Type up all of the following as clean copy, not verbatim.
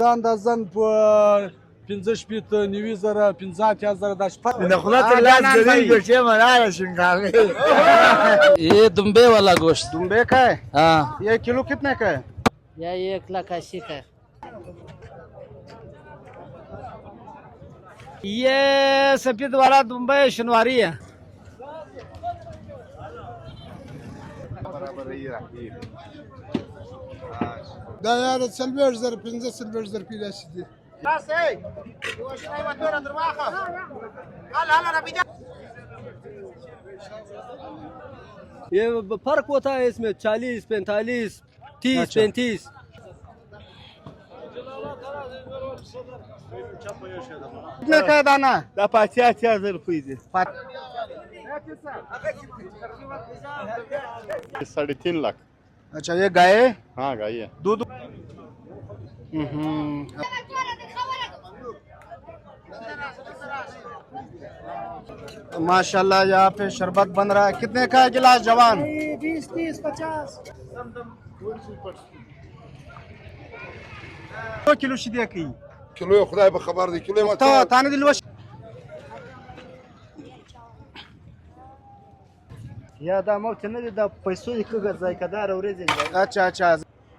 Andazan pe 15 nivizara 50,000 da șpat. ये दुम्बे वाला गोश्त। दुम्बे का है? हाँ, ये किलो कितने का है? या 1,80,000 का है। ये सफेद वाला दुम्बे शनिवारी है। Da yară selverzer, pinze selverzer pilești. ये फर्क होता है इसमें 40, 45, 30, 35। कितने का है दाना? 5,000 3.5 लाख। अच्छा ये गाय है? हाँ गाय है। दूध माशाल्लाह यहाँ पे शरबत बन रहा है। कितने का है गिलास जवान? 20, 30, 50। 2 किलो शिदिया की Kilo yok, Xuday bixabar di. Kilo ma तो थाने दिलवश या दामो चने दा पैसों एक गजाय कदार और जे अच्छा अच्छा।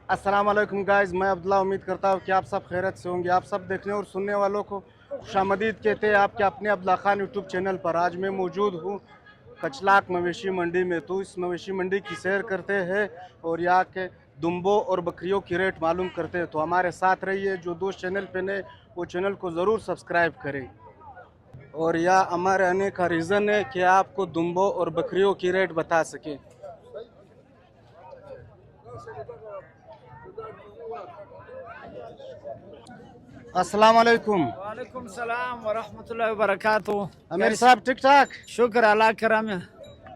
अस्सलाम वालेकुम गाइस, मैं अब्दुल्ला उम्मीद करता हूँ कि आप सब खैरत से होंगे। आप सब देखने और सुनने वालों को खुशामदीद कहते हैं आपके अपने अब्दुल्ला खान यूट्यूब चैनल पर। आज मैं मौजूद हूँ कचलाक मवेशी मंडी में। तो इस मवेशी मंडी की सैर करते हैं और यहाँ के दुम्बों और बकरियों की रेट मालूम करते हैं। तो हमारे साथ रहिए। जो दोस्त चैनल पे नए वो चैनल को ज़रूर सब्सक्राइब करें। और यह हमारे आने का रीज़न है कि आपको दुम्बों और बकरियों की रेट बता सकें। अस्सलाम वालेकुम। वालेकुम सलाम व रहमतुल्लाहि व बरकातुहू। अमीर साहब ठीक ठाक? शुक्र अल्लाह करम है।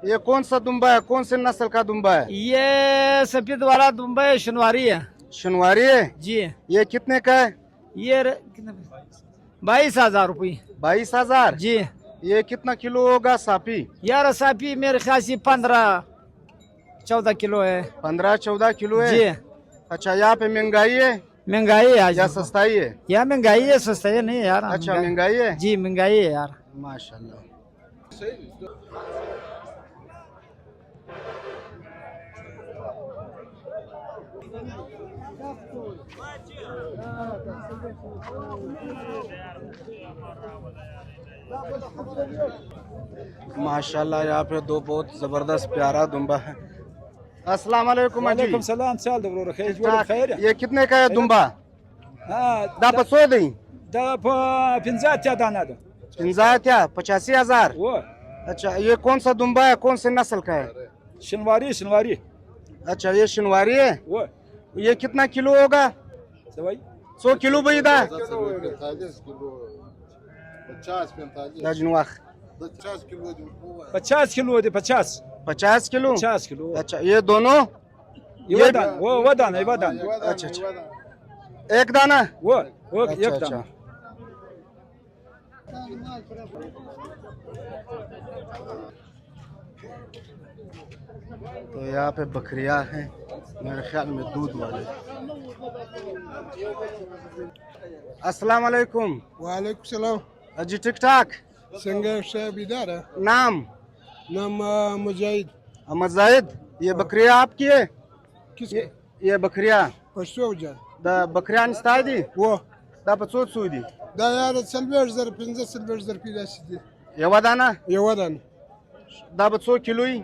ये कौन सा दुम्बा है? कौन से नस्ल का दुम्बा है? ये सफेद वाला दुम्बा शनिवारी है शनिवारी है जी। ये कितने का है? ये 22,000 रुपये 22,000 जी। ये कितना किलो होगा साफी? यार साफी मेरे ख्याल से 15-14 किलो है 15-14 किलो है जी। अच्छा यहाँ पे महंगाई है महंगाई है आज या सस्ताई है? यार महंगाई है, सस्ताई नहीं है यार। अच्छा महंगाई है जी, महंगाई है यार। माशाल्लाह। माशाल्लाह यहाँ पे दो बहुत जबरदस्त प्यारा दुम्बा है। अस्सलाम वालेकुम जी। वालेकुम सलाम साल दबरो खैर ठीक जोड़ ठाक। खैर ये कितने का है दुम्बा? हाँ दा पसो दी दा पिंजा क्या दाना दो 85,000। वो अच्छा ये कौन सा दुम्बा है? कौन से नस्ल का है? शनिवारी अच्छा ये शनिवारी है। वो ये कितना किलो होगा? सवाई 100 किलो बैदा 50 50 किलो दे 50 किलो 50 किलो। अच्छा ये दोनों ये वदान वो वदान है वदान। अच्छा अच्छा एक दाना वो अच्छा, एक अच्छा। दाना। तो यहाँ पे बकरियां हैं मेरे ख्याल में दूध वाले। अस्सलाम वालेकुम। वालेकुम सलाम। जी ठीक ठाक। संगे साहब इधर है। नाम? नाम मुजाहिद। अहमद जाहिद। ये बकरियां आपकी है? किसके? ये बकरियां पशु जान दा बकरियां निस्ताय दी वो दा पचोत सुदी da yară selverzer, pinze selverzer pilești. ये वादाना E wadan. दा बचो किलोई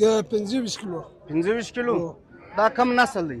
de 15 kilo. 25 किलो दा कम नस्ल दी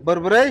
बरबरई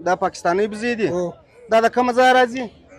दा पाकिस्तानी बजीदी ओ दा कम हजार राजी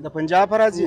दा पंजाब राजी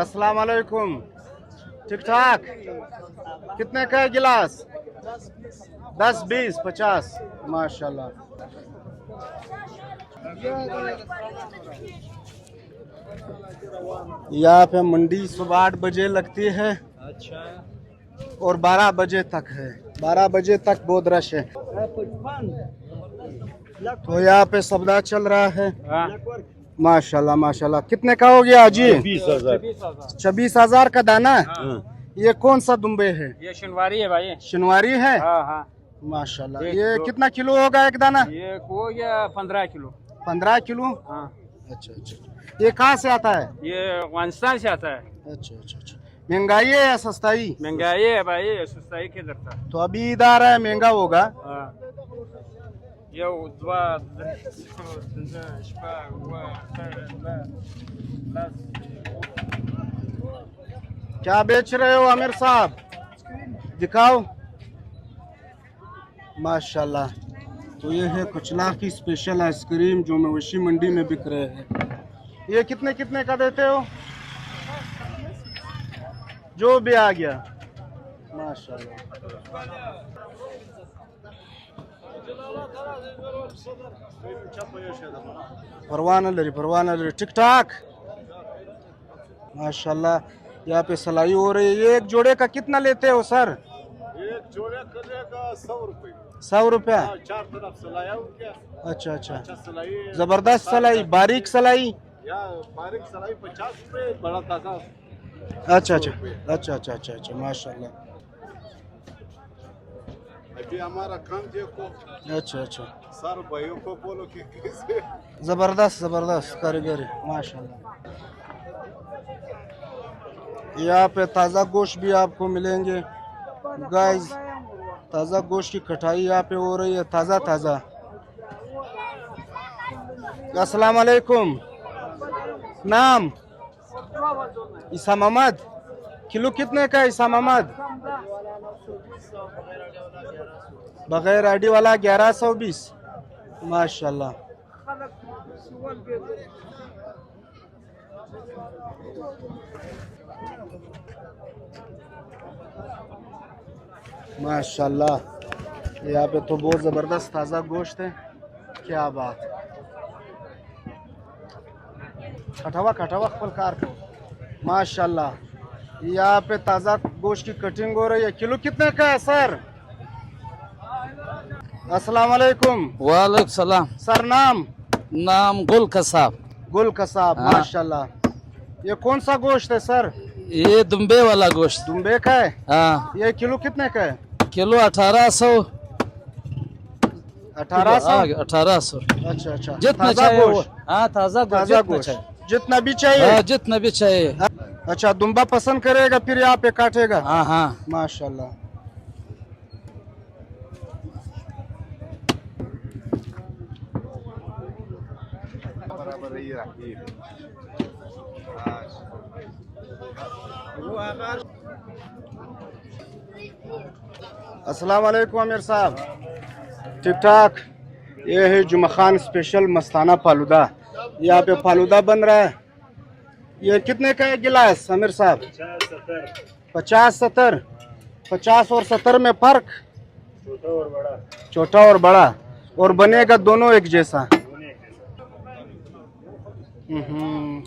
अस्सलाम वालेकुम। ठीक ठाक। कितने का है गिलास? 10, 20, 50 माशाल्लाह। यहाँ पे मंडी सुबह 8 बजे लगती है और 12 बजे तक है। 12 बजे तक बहुत रश है। तो यहाँ पे सौदा चल रहा है माशाल्लाह माशाल्लाह। कितने का हो गया जी? 26,000 का दाना। ये कौन सा दुम्बे है? ये शिनवारी है भाई। शिनवारी है। हाँ हाँ। माशाल्लाह। ये कितना किलो होगा एक दाना? ये हो गया 15 किलो। 15 किलो। हाँ। अच्छा अच्छा। ये कहाँ से आता है? ये अफगानिस्तान से आता है। अच्छा अच्छा अच्छा। महंगाई है या सस्ताई? महंगाई है भाई, सस्ताई किधर था। तो अभी इधर है महंगा होगा। हाँ। ये क्या बेच रहे हो आमिर साहब? दिखाओ। माशाल्लाह। तो ये है कुचला की स्पेशल आइसक्रीम जो मवेशी मंडी में बिक रहे हैं। ये कितने कितने का देते हो? जो भी आ गया माशाल्लाह। परवाना लरी ठीक ठाक माशाल्लाह। यहाँ पे सलाई हो रही है। ये एक जोड़े का कितना लेते हो सर? एक जोड़े करने का 100 रुपए। 100 रुपया। 4 तरफ सलाया क्या? अच्छा अच्छा। सलाई जबरदस्त सलाई, बारीक सलाई। या बारीक सलाई 50 रुपए, बड़ा ताजा। अच्छा अच्छा अच्छा अच्छा अच्छा अच्छा माशाल्लाह। अभी हमारा काम देखो। अच्छा अच्छा। सर भाइयों को बोलो कि कैसे जबरदस्त जबरदस्त कारीगरी माशाल्लाह। यहाँ पे ताज़ा गोश्त भी आपको मिलेंगे गाइस। ताज़ा गोश्त की कटाई यहाँ पे हो रही है ताज़ा ताज़ा। अस्सलाम वालेकुम। नाम? ईसा मोहम्मद। किलो कितने का ईसा मोहम्मद? बगैर आईडी वाला 1120 माशाल्लाह। माशाल्लाह। यहाँ पे तो बहुत ज़बरदस्त ताज़ा गोश्त है। क्या बात। कटावा कटावा फलकार को माशाल्लाह। यहाँ पे ताज़ा गोश्त की कटिंग हो रही है। किलो कितने का है सर? अस्सलाम वालेकुम। वालेकुम सलाम। सर नाम? नाम गुल कसाब। गुल कसाब माशाल्लाह। ये कौन सा गोश्त है सर? ये दुम्बे वाला गोश्त। दुम्बे का है। हाँ। ये किलो कितने का है? किलो 1800। 1800। अच्छा अच्छा। जितना ताज़ा चाहिए गोश्त। हाँ ताज़ा ताज़ा गोश्त जितना भी चाहिए। हाँ जितना भी चाहिए। अच्छा दुम्बा पसंद करेगा फिर यहाँ पे काटेगा। हाँ हाँ माशाल्लाह। अस्सलाम वालेकुम आमिर साहब। ठीक ठाक। ये है जुमा खान स्पेशल मस्ताना फालूदा। यहाँ पे फालूदा बन रहा है। ये कितने का है गिलास आमिर साहब? 50 70। 50 और 70 में फर्क? छोटा और बड़ा और बनेगा दोनों एक जैसा।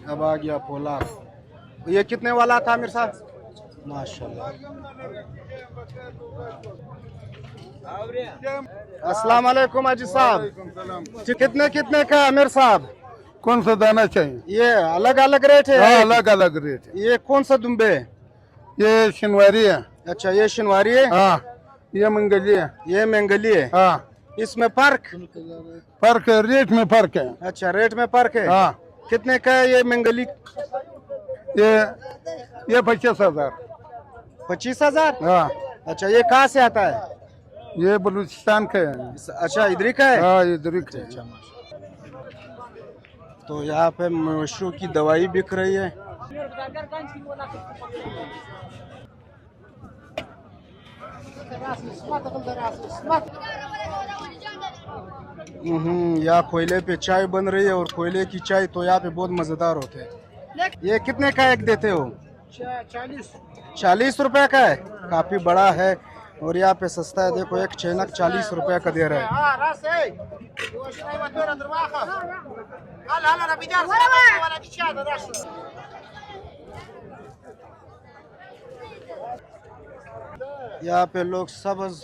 अब आ गया पोला। ये कितने वाला था आमिर साहब? माशाल्लाह। अस्सलाम वालेकुम हाजी साहब। कितने कितने का आमिर साहब? कौन सा दाना चाहिए? ये अलग अलग रेट है। हाँ अलग अलग रेट है। ये कौन सा दुम्बे है? ये शिनवारी है। अच्छा ये शिनवारी है। हाँ ये मंगली है। ये मंगली है। हाँ इसमें फर्क? फर्क है, रेट में फर्क है। अच्छा रेट में फर्क है। हाँ कितने का है ये मंगली? ये 25,000। 25,000। हाँ अच्छा ये कहाँ से आता है? ये बलूचिस्तान का है। अच्छा इधर का है। हाँ इधर का है। तो यहाँ पे मवेशियों की दवाई बिक रही है। यहाँ कोयले पे चाय बन रही है और कोयले की चाय तो यहाँ पे बहुत मजेदार होते हैं। ये कितने का एक देते हो? 40 रुपए का है। काफी बड़ा है और यहाँ पे सस्ता है, देखो एक चेनक 40 रुपए का दे रहे हैं। यहाँ पे लोग सब्ज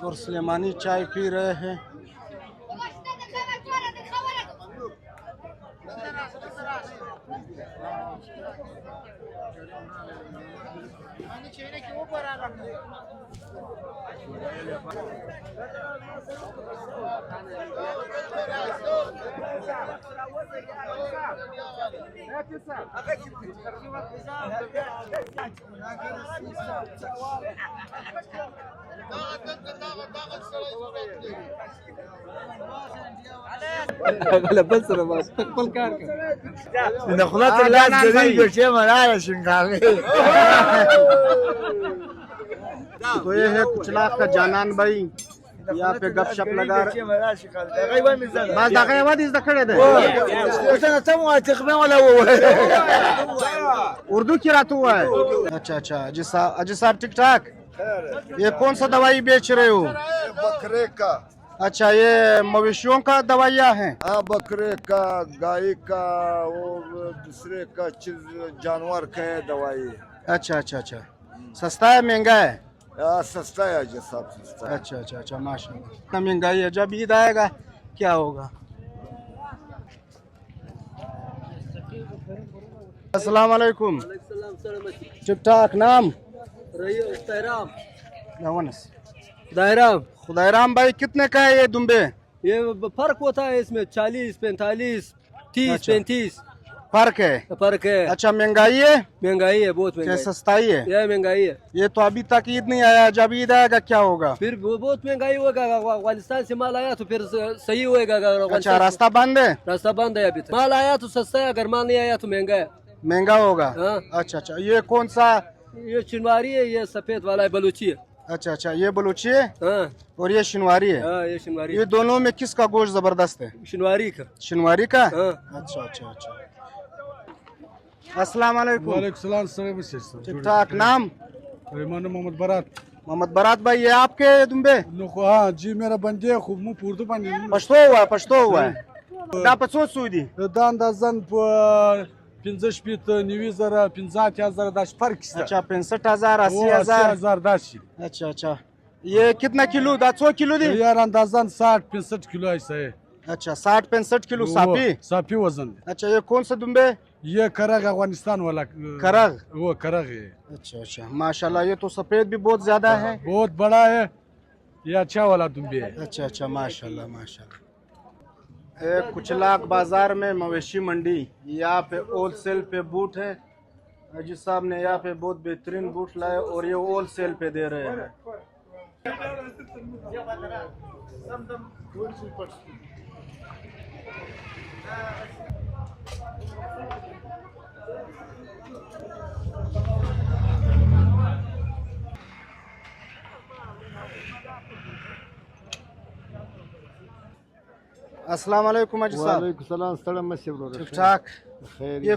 और सुलेमानी चाय पी रहे हैं। तो ये है कुचलाक का जानान भाई, यहाँ पे गपशप लगा रहे। उर्दू की रात हुआ है। अच्छा अच्छा, अजी साहब ठीक ठाक। ये कौन सा दवाई बेच रहे हो? बकरे का। अच्छा, ये मवेशियों का दवाइयाँ हैं? हाँ, बकरे का, गाय का, वो दूसरे का चीज जानवर का है दवाई। अच्छा अच्छा अच्छा, सस्ता है महंगा है? सस्ता है जी साहब, सस्ता है। अच्छा अच्छा अच्छा, माशाल्लाह। इतना महंगाई है, जब ईद आएगा क्या होगा? अस्सलाम वालेकुम। ठीक ठाक। नाम? खुदाईराम भाई, कितने का है ये दुम्बे? ये फर्क होता है इसमें 40, 45, 30, अच्छा। 35 फर्क है? फर्क है। अच्छा, महंगाई है? महंगाई है, बहुत क्या महंगाई। सस्ताई है? यह महंगाई है। ये तो अभी तक ईद नहीं आया, जब ईद आएगा क्या होगा? फिर बहुत महंगाई होगा। अफगानिस्तान से माल आया तो फिर सही होएगा। अच्छा, रास्ता बंद है? रास्ता बंद है अभी तक। माल आया तो सस्ता है, अगर माल नहीं आया तो महंगा है। महंगा होगा? हाँ। अच्छा अच्छा, ये कौन सा? ये शिनवारी है, ये सफेद वाला है, बलूची है। अच्छा अच्छा, ये बलूची है हाँ और ये शिनवारी है। हाँ, ये शिनवारी। ये दोनों में किसका गोश्त जबरदस्त है? शिनवारी का। शिनवारी का? हाँ। अच्छा अच्छा अच्छा। अस्सलाम वालेकुम। ठीक ठाक। नाम? मोहम्मद बरात। मोहम्मद बरात भाई, ये आपके दुम्बे? हाँ जी, मेरा बंदे खूब मुँह पूर्द बंदे। पश्तो हुआ है। Da pe țo sudi. Dan da zan pe 50 pit nivizara 50,000 dash fark ista. अच्छा, 65,000 80,000। 80,000 dash. अच्छा अच्छा, ये कितना किलो? 100 किलो दी? Yar andazan 60-65 kilo ऐसा है। अच्छा, 60-65 किलो सापी? सापी वजन। अच्छा, ये कौन सा दुम्बे? ये करग अफगानिस्तान वाला। करग? वो करग है। अच्छा अच्छा, माशाल्लाह, ये तो सफेद भी बहुत ज्यादा है। बहुत बड़ा है, ये अच्छा वाला दुम्बे है। अच्छा अच्छा, माशाल्लाह माशाल्लाह। कुचलाक बाजार में मवेशी मंडी, यहाँ पे होलसेल पे बूट है। अजी साहब ने यहाँ पे बहुत बेहतरीन बूट लाए और ये होलसेल पे दे रहे हैं। अस्सलाम वालेकुम अजी साहब। वालेकुम सलाम। सलाम मसी ब्रो। ठीक ठाक। खैर। ये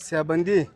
सियाबंदी?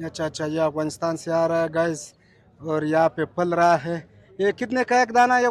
अच्छा अच्छा, ये अफगानिस्तान से आ रहा है गाइस और यहाँ पे पल रहा है। ये कितने का एक दाना? ये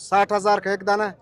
60,000 का एक दाना?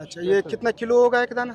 अच्छा, ये कितना किलो होगा एक दाना?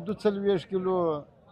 42 किलो.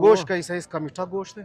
गोश्त कैसा है इसका? मीठा गोश्त है?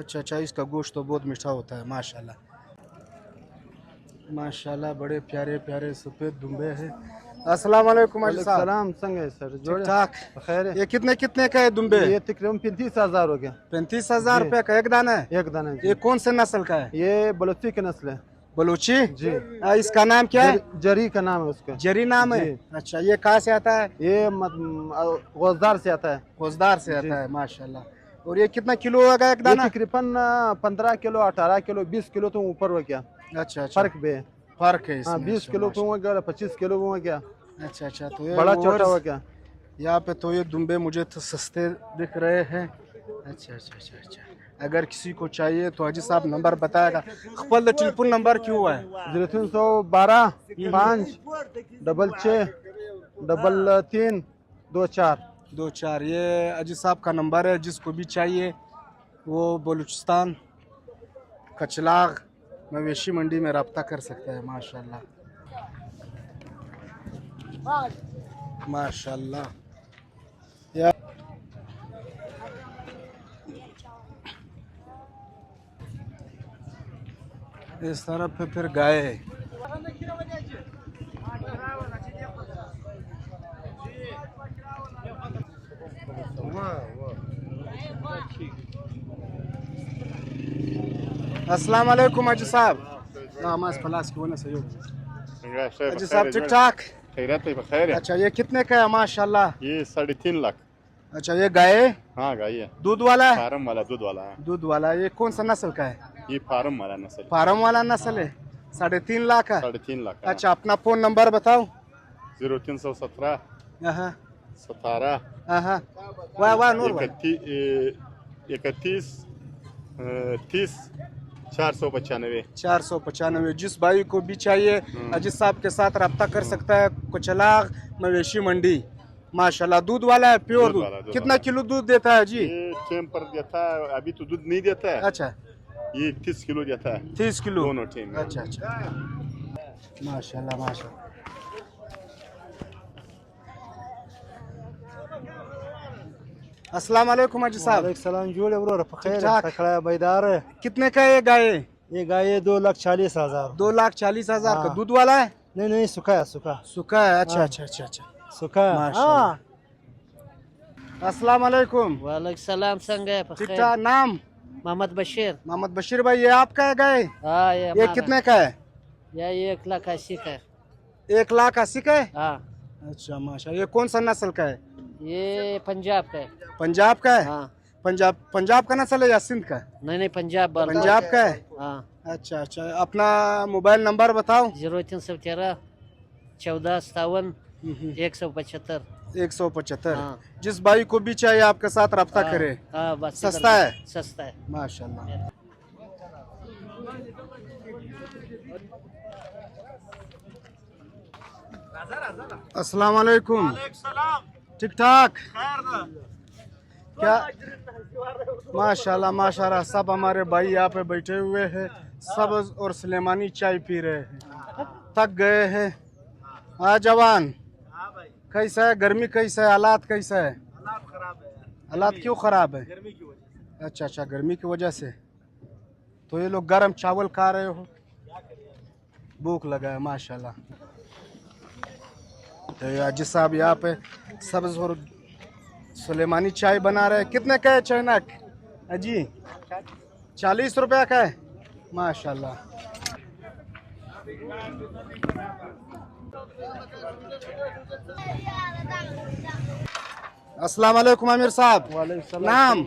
अच्छा अच्छा, इसका गोश्त तो बहुत मीठा होता है माशाल्लाह माशाल्लाह। बड़े प्यारे प्यारे सफेद दुम्बे हैं। अस्सलाम वालेकुम अजी साहब। सलाम, संग है सर। ठीक ठाक। खैर है। ये कितने कितने का है दुम्बे? ये तकरीबन 35,000 हो गया। 35,000 रुपए का एक दाना है? एक दाना। ये कौन से नस्ल का है? ये बलोची की नस्ल है। बलूची जी। इसका नाम क्या है? जरी का नाम है उसका। जरी नाम है? जी। अच्छा, ये कहाँ से आता है? ये गोजदार से आता है। कोसदार से आता है माशाल्लाह। और ये कितना किलो होगा एक दाना? तकरीबन 15 किलो 18 किलो 20 किलो तो ऊपर हो गया। अच्छा अच्छा, फर्क भी है। फर्क है हाँ, इसमें। 20 किलो पे हो गया, 25 किलो पे हो गया। अच्छा अच्छा, तो ये बड़ा छोटा और हो गया। यहाँ पे तो ये दुम्बे मुझे तो सस्ते दिख रहे हैं। अच्छा अच्छा अच्छा अच्छा। अगर किसी को चाहिए तो हाजी साहब नंबर बताएगा। खपल टेलीफोन नंबर क्यों है? 0312 5 6 3 2 4। 2 4 ये हाजी साहब का नंबर है। जिसको भी चाहिए वो बलूचिस्तान कचलाग मवेशी मंडी में रब्ता कर सकता है। माशाल्लाह माशाल्लाह। इस तरफ पे फिर गाय है। अस्सलाम वालेकुम हाजी साहब। नमाज पलास की वजह से हाजी साहब ठीक ठाक? खैरत है, बखैर है। अच्छा ये कितने का है? माशाल्लाह ये 3.5 लाख। अच्छा ये गाय है? हाँ गाय है, दूध वाला है? फार्म वाला दूध वाला है। दूध वाला। ये कौन सा नस्ल का है? ये फार्म वाला नस्ल। फार्म वाला नस्ल है। 3.5 लाख का। 3.5 लाख। अच्छा अपना फोन नंबर बताओ। 0317 हाँ 17 हाँ वाह वाह नूर भाई। 31 30 495। 495। जिस भाई को भी चाहिए अजीत साहब के साथ रब्ता कर सकता है। कुचलाग मवेशी मंडी। माशाल्लाह दूध वाला है, प्योर दूध वाला, दूध। दूध कितना किलो दूध देता है जी? ये टाइम पर देता है, अभी तो दूध नहीं देता है। अच्छा ये 30 किलो देता है 30 किलो दोनों टाइम में। अच्छा अच्छा माशाल्लाह माशाल्लाह। अस्सलाम वालेकुम हाजी साहब। सलाम जोड़े ब्रो ठीक ठाक? खड़ा बैदार है। कितने का ये गाय? ये गाय 2,40,000। 2,40,000 का। दूध वाला है? नहीं सुखा है सुखा सूखा है। अच्छा अच्छा अच्छा अच्छा सुखा है। माशाल्लाह। अस्सलाम वालेकुम। वालेकुम सलाम संगे ठीक ठाक। नाम? मोहम्मद बशीर। मोहम्मद बशीर भाई ये आपका है गाय? हाँ ये कितने का है? ये 1,80,000 का है। 1,80,000 का है? हाँ अच्छा माशाल्लाह। ये कौन सा नस्ल का है? ये पंजाब का है। पंजाब का है? हाँ पंजाब का नस्ल है या सिंध का? नहीं पंजाब वाला। पंजाब का है। हाँ अच्छा अच्छा अपना मोबाइल नंबर बताओ। 0313 14 57 175। 175। हाँ। जिस भाई को भी चाहिए आपके साथ रब्ता करे। हाँ बस सस्ता है? सस्ता है। माशाल्लाह। अस्सलाम वालेकुम। ठीक ठाक? क्या माशाल्लाह माशाल्लाह। सब हमारे भाई यहाँ पे बैठे हुए हैं, सब्ज और सुलेमानी चाय पी रहे हैं। थक गए हैं। हाँ जवान कैसा है? गर्मी कैसा है? हालात कैसा है? हालात क्यों खराब है? अच्छा अच्छा गर्मी की वजह से। तो ये लोग गरम चावल खा रहे हो? भूख लगा है माशाल्लाह। तो ये अजी साहब यहाँ पे सब्ज और सुलेमानी चाय बना रहे हैं। कितने का है चैनक अजी? 40 रुपया का है। माशाल्लाह। अस्सलाम वालेकुम आमिर साहब। नाम?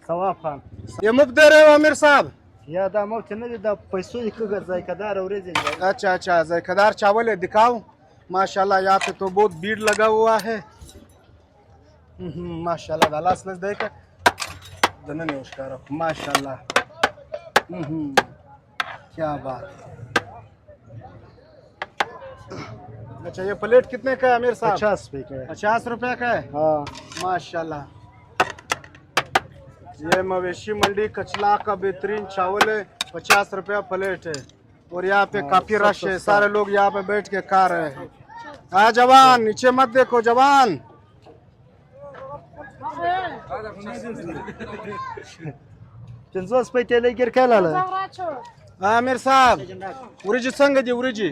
सवाब खान। ये मुफ्त दे रहे हो आमिर साहब? या दा मो चने दा पैसों एक जायकादार और अच्छा अच्छा जायकादार चावल है। दिखाओ। माशाल्लाह यहाँ पे तो बहुत भीड़ लगा हुआ है। माशाल्लाह दालास लस देख जनन नमस्कार माशाल्लाह। क्या बात। अच्छा ये प्लेट कितने का है आमिर साहब? 50 रुपए का है। 50 रुपया का है। हाँ माशाल्लाह। ये मवेशी मंडी कचला का बेहतरीन चावल है। 50 रुपया प्लेट है। और यहाँ पे काफी रश है। सारे लोग यहाँ पे बैठ के खा रहे हैं। हाँ जवान नीचे मत देखो जवान। Tinsos pe tele gir kelala. हाँ आमिर साहब उरीजी संग दी उरीजी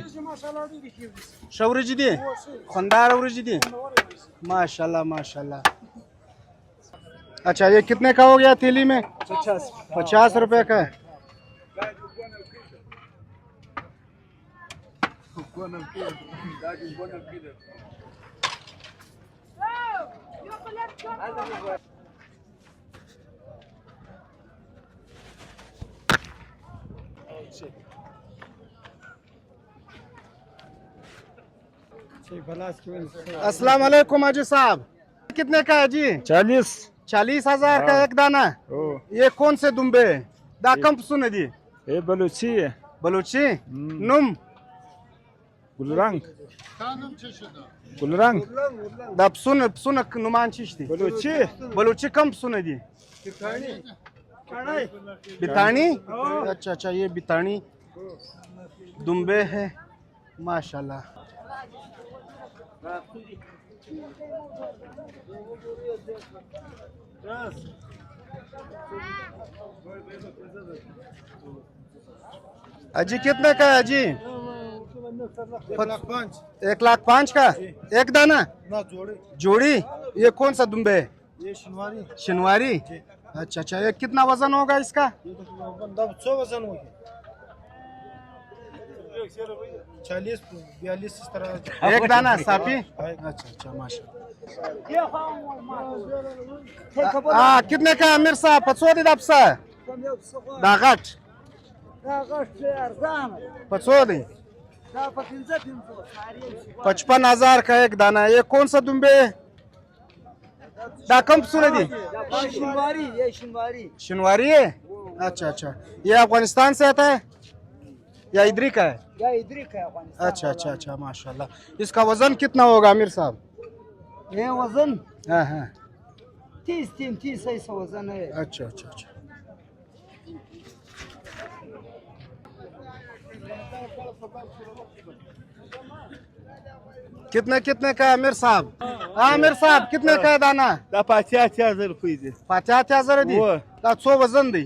शौरीजी दी खंदार उरीजी दी। माशाल्लाह माशाल्लाह। अच्छा ये कितने का हो गया थैली में? 50 रुपए का है। अस्सलाम वालेकुम हाजी साहब। कितने का है जी? 40 40,000 का एक दाना। हो ये कौन से दुम्बे है? दा कम सुन दी हे बलुची आहे बलूची नुम गुलरंग गुलरंग दा सुन नुमान चिश्ती बलुची बलूची कम सुन दी बितानी। अच्छा अच्छा, ये बितानी दुम्बे है माशाल्लाह। अजी कितने का है अजी? 1,05,000 का एक दाना जोड़ी। ये कौन सा दुम्बे है? ये शिनवारी। अच्छा अच्छा, ये कितना वजन होगा इसका? 100 वजन हो गया, 40-42 इस तरह एक दाना साफी। अच्छा अच्छा माशाल्लाह। हाँ कितने का अमीर साहब? 500 दापसा दागट 500 55,000 का एक दाना। ये कौन सा दुम्बे है? दाकम सुने दी शिनवारी है। अच्छा अच्छा, ये अफगानिस्तान से आता है या इधरी का है? अच्छा अच्छा अच्छा माशाल्लाह। इसका वजन कितना होगा अमीर साहब? ये वजन हाँ हाँ 30 ऐसा वजन है। अच्छा अच्छा अच्छा। कितने कितने का है अमीर साहब? हाँ अमीर साहब कितने का है दाना? 50,000 रुपये दे. 50,000 दी वा. दा 100 वजन दी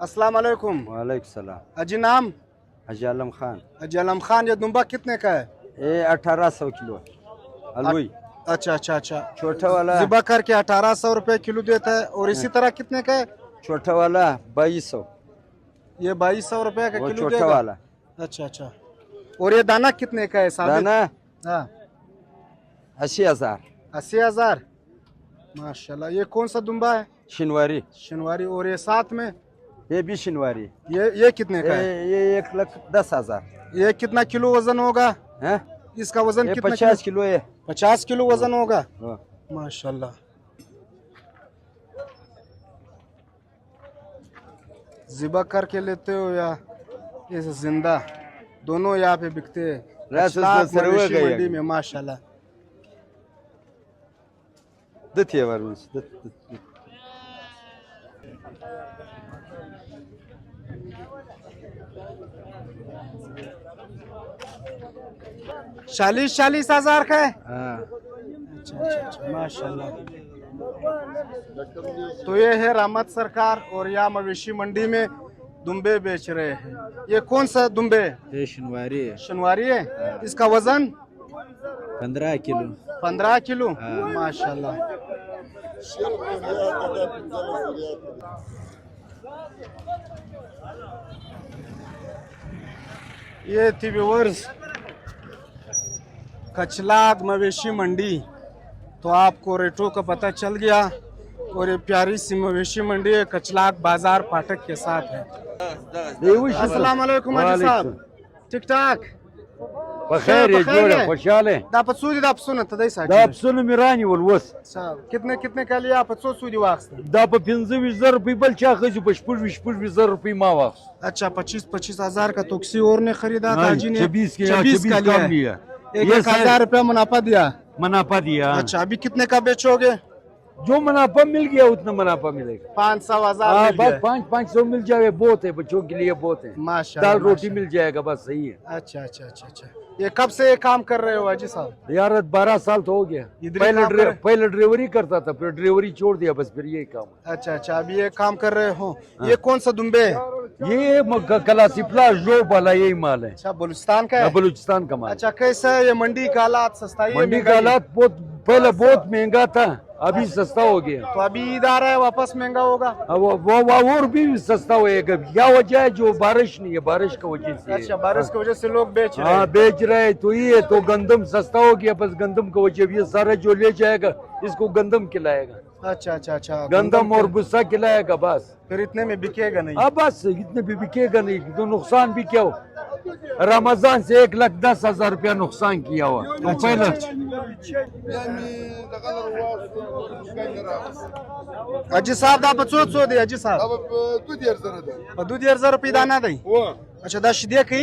अस्सलाम वालेकुम। वालेकुम सलाम। अजी नाम? हाजी आलम खान। अजी आलम खान। ये दुम्बा कितने का है? ये 1800 किलो अलवी। अच्छा अच्छा अच्छा। छोटा वाला जिबा करके 1800 रुपए किलो देता है। और इसी तरह कितने का है? छोटा वाला 2200। ये 2200 रुपए का किलो छोटा देगा। वाला। अच्छा अच्छा। और ये दाना कितने का है साहब? दाना हाँ 80,000। 80,000 माशाल्लाह। ये कौन सा दुम्बा है? शिनवारी। शिनवारी। और ये साथ में ये भी शिनवारी। ये कितने का है? ये 1,10,000। ये कितना किलो वजन होगा? हैं? इसका वजन ये कितना? 50 किलो है। 50 किलो वजन होगा हाँ। माशाल्लाह। ज़िबा करके लेते हो या ये जिंदा? दोनों यहाँ पे बिकते हैं मवेशी मंडी में माशाल्लाह। दतिया वारुस। चालीस 40,000 का है। हाँ। अच्छा अच्छा अच्छा माशाल्लाह। तो ये है रहमत सरकार और यहाँ मवेशी मंडी में दुम्बे बेच रहे हैं। ये कौन सा दुम्बे है? ये शिनवारी है। शनवारी है। इसका वजन 15 किलो। 15 किलो माशाल्लाह। ये थी व्यूअर्स कचलाग मवेशी मंडी। तो आपको रेटों का पता चल गया। और ये प्यारी सी मवेशी मंडी है कचलाग बाजार फाटक के साथ है। अस्सलाम वालेकुम हाजी साहब। ठीक ठाक बखैर है जोड़ा खुशहाल है। दापत सूदी दाप सुन तदई सा दाप सुन मिरानी वलवस कितने कितने का लिया आप? 100 सूदी वाक्स दाप 25,000 रुपये बल चा खजू 25,000 रुपये मा वाक्स। अच्छा 25,000 का तो किसी और ने खरीदा था जी ने 26 का लिया। 1,000 रुपया मुनाफा दिया। मुनाफा दिया। अच्छा अभी कितने का बेचोगे? जो मुनाफा मिल गया उतना मुनाफा मिलेगा। 500,000 बस 500 मिल जाए बहुत है, बच्चों के लिए बहुत है। माशाल्लाह दाल रोटी मिल जाएगा बस सही है। अच्छा अच्छा अच्छा अच्छा। ये कब से ये काम कर रहे हो हाजी साहब? यार 12 साल तो हो गया। पहले ड्राइवरी करता था, फिर ड्राइवरी छोड़ दिया, बस फिर यही काम। अच्छा अच्छा अभी ये काम कर रहे हो। ये कौन सा दुम्बे है? ये कलासिप्ला जो वाला यही माल है। अच्छा बलूचिस्तान का है। बलूचिस्तान का माल। अच्छा कैसा है ये मंडी का हालात? सस्ता है? मंडी का हालात बहुत पहले बहुत महंगा था, अभी सस्ता हो गया। तो अभी ईद आ रहा है वापस महंगा होगा। वो और भी सस्ता होएगा। क्या वजह है? जो बारिश नहीं है, बारिश की वजह से। अच्छा बारिश की वजह से लोग बेच रहे हैं। हाँ बेच रहे हैं। तो ये तो गंदम सस्ता हो गया, बस गंदम की वजह। ये सारा जो ले जाएगा इसको गंदम खिलाएगा। अच्छा अच्छा अच्छा, गंदम और भूसा खिलाएगा बस। फिर इतने में बिकेगा नहीं। अब बस इतने भी बिकेगा नहीं तो नुकसान भी क्या हो। रमजान से 1,10,000 रुपया नुकसान किया हुआ तो पहले अजी साहब दा बचोत सो दे अजी साहब दूध 1000 रुपये दाना दे। अच्छा दा शिदे की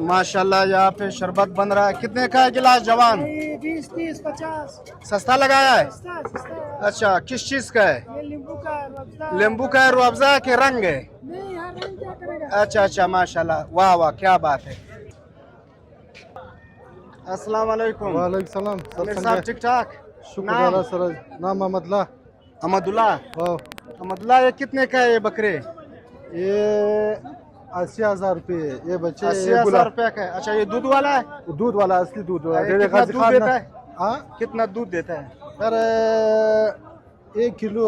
माशाल्लाह। यहाँ पे शरबत बन रहा है। कितने का है गिलास जवान? 20, 30, 50। सस्ता लगाया है। सस्ता। अच्छा किस चीज का है? ये नींबू का है, रुअफ़ज़ा। नींबू का है, रुअफ़ज़ा के रंग है? नहीं, हर रंग क्या करेगा। अच्छा अच्छा माशाल्लाह, वाह वाह क्या बात है। अस्सलाम वालेकुम। वालेकुम सलाम आमिर साहब ठीक ठाक? शुक्र सर नाम अहमदुल्लाह। अहमदुल्लाह अहमदुल्लाह, ये कितने का है ये बकरे? ये 80,000 रुपये ये बच्चे 80,000 रुपया का है। अच्छा ये दूध वाला है? दूध वाला असली दूध कितना दूध देता है? हाँ कितना दूध देता है? सर 1 किलो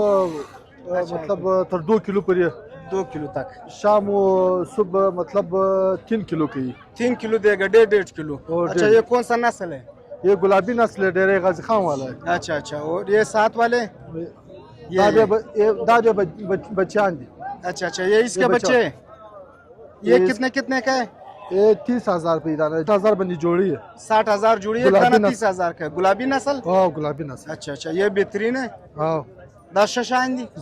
मतलब 2 किलो पर 2 किलो तक। शाम सुबह मतलब 3 किलो की 3 किलो देगा, 1.5 किलो। अच्छा ये कौन सा नस्ल है? ये गुलाबी नस्ल है, डेरे गाजी खान वाला है। अच्छा अच्छा, और ये साथ वाले दादे बच्चे आंधी। अच्छा अच्छा, ये इसके बच्चे ये कितने कितने का है? ये 30,000 रुपये दाना, 10,000 बंदी जोड़ी है। 60,000 जोड़ी है, दाना 30,000 का है। गुलाबी नस्ल? हाँ गुलाबी नस्ल। अच्छा अच्छा, ये बेहतरीन है। हाँ 10 शांदी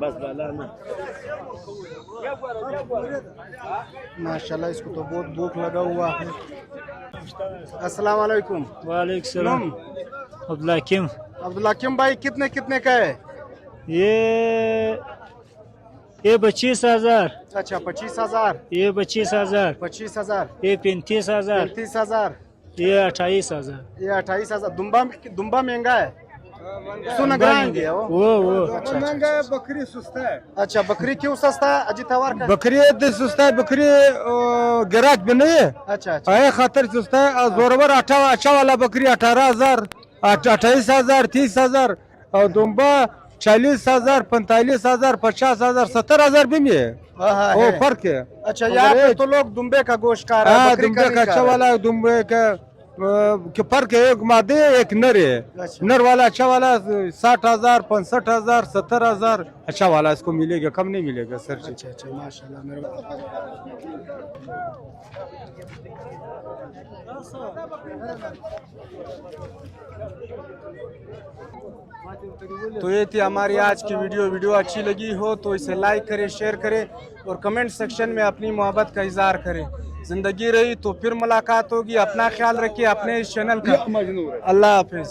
बस वाला ना माशाल्लाह, इसको तो बहुत भूख लगा हुआ है। अस्सलाम वालेकुम। वालेकुम सलाम। अब्दुल्ला किम अब्दुल्ला किम भाई, कितने कितने का है? ये 25,000, अच्छा 25,000, ये 25,000, 25,000, ये 35,000, 35,000, ये 28,000। ये 28,000। दुम्बा महंगा है, सुन ग्रांगे वो महंगा है बकरी सस्ता है। अच्छा बकरी क्यों सस्ता है? अजी तवार का? बकरी सस्ता है, बकरी गिराक भी नहीं है। अच्छा अच्छा आए खातर सस्ता है। जोरवर अच्छा वाला बकरी 18,000, 28,000, 30,000 और दुम्बा 40,000, 45,000, 50,000, 70,000 भी में है। वो फर्क है। अच्छा, यहाँ पे तो लोग दुम्बे का गोश्त खा रहे हैं, बकरी दुम्बे का अच्छा वाला दुम्बे का फर्क है। एक मादे एक नर है। नर वाला अच्छा वाला 60,000, 65,000, 70,000 अच्छा वाला इसको मिलेगा, कम नहीं मिलेगा सर जी। अच्छा अच्छा माशाल्लाह। मेरे तो ये थी हमारी आज की वीडियो अच्छी लगी हो तो इसे लाइक करें, शेयर करें और कमेंट सेक्शन में अपनी मोहब्बत का इजहार करें। जिंदगी रही तो फिर मुलाकात होगी। अपना ख्याल रखिए, अपने इस चैनल का। अल्लाह हाफिज।